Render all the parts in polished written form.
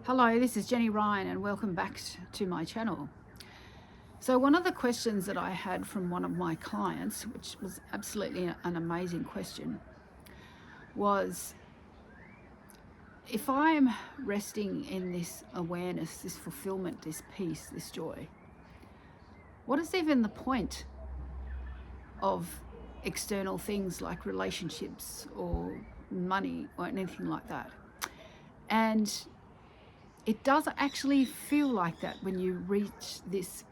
Hello, this is Jenni Ryan and welcome back to my channel. So one of the questions that I had from one of my clients, which was absolutely an amazing question, was if I'm resting in this awareness, this fulfillment, this peace, this joy, what is even the point of external things like relationships or money or anything like that? And it does actually feel like that when you reach this,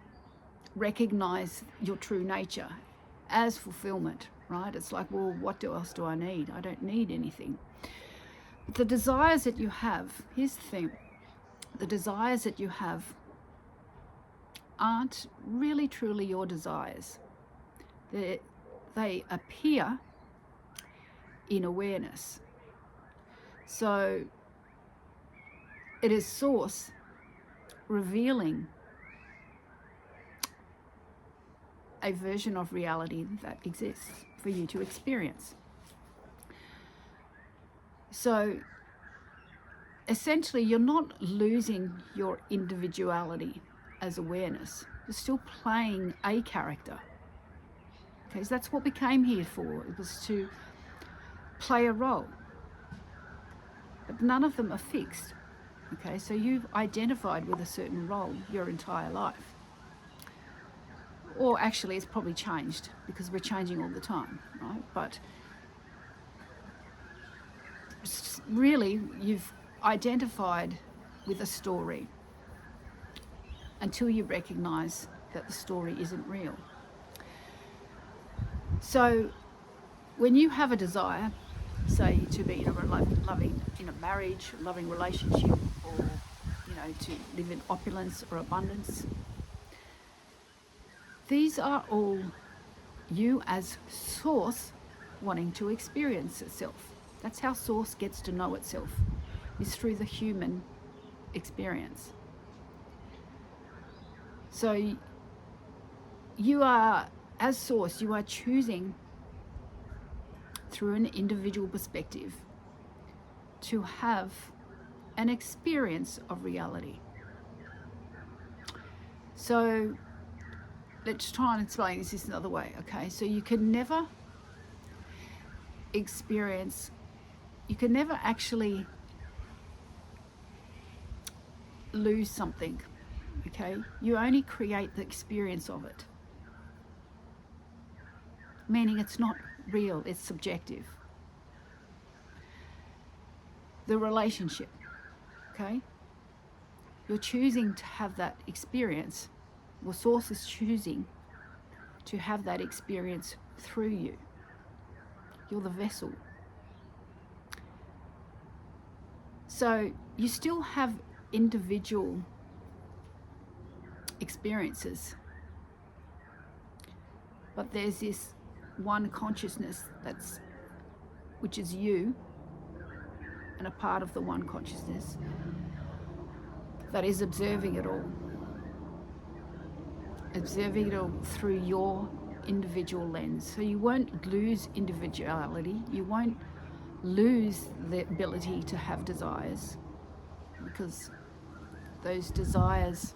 recognize your true nature as fulfillment, right? It's like, well, what else do I need? I don't need anything. But the desires that you have, here's the thing, the desires that you have aren't really truly your desires. They appear in awareness. So it is Source revealing a version of reality that exists for you to experience. So essentially, you're not losing your individuality as awareness. You're still playing a character. Okay, so that's what we came here for. It was to play a role. But none of them are fixed. Okay, so you've identified with a certain role your entire life. Or actually, it's probably changed because we're changing all the time, right? But really, you've identified with a story until you recognize that the story isn't real. So when you have a desire, say to be in a marriage, loving relationship, or to live in opulence or abundance, these are all you as Source wanting to experience itself. That's how Source gets to know itself, is through the human experience. So you are, as Source, you are choosing through an individual perspective to have an experience of reality. So let's try and explain this another way, okay? So you can never actually lose something, okay? You only create the experience of it. Meaning it's not real, it's subjective. The relationship, okay? You're choosing to have that experience. Well, Source is choosing to have that experience through you. You're the vessel. So you still have individual experiences, but there's this one consciousness which is you, and a part of the one consciousness that is observing it all through your individual lens. So you won't lose individuality, you won't lose the ability to have desires, because those desires,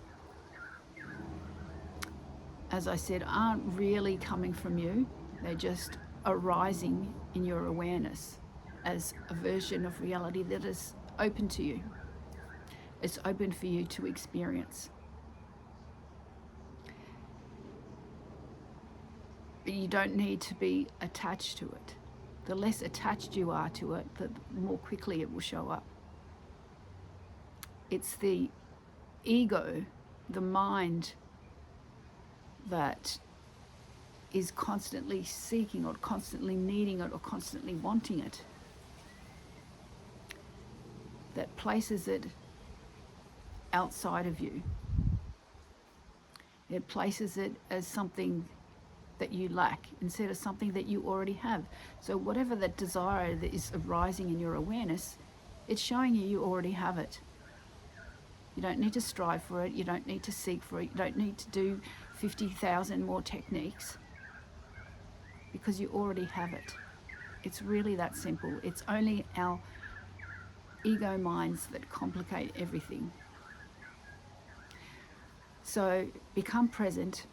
as I said, aren't really coming from you. They're just arising in your awareness as a version of reality that is open to you. It's open for you to experience. But you don't need to be attached to it. The less attached you are to it, the more quickly it will show up. It's the ego, the mind, that is constantly seeking or constantly needing it or constantly wanting it, that places it outside of you. It places it as something that you lack instead of something that you already have. So whatever that desire that is arising in your awareness, it's showing you already have it. You don't need to strive for it. You don't need to seek for it. You don't need to do 50,000 more techniques, because you already have it. It's really that simple. It's only our ego minds that complicate everything. So become present,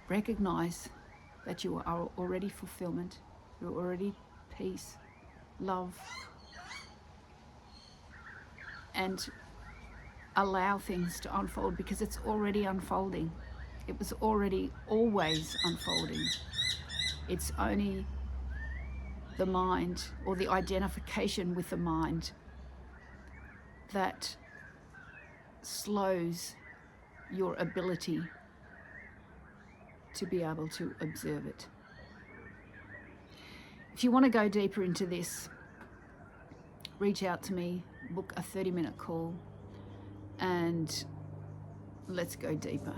recognize that you are already fulfillment, you're already peace, love, and allow things to unfold, because it's already unfolding. It was already always unfolding. It's only the mind, or the identification with the mind, that slows your ability to be able to observe it. If you want to go deeper into this, reach out to me, book a 30-minute call, and let's go deeper.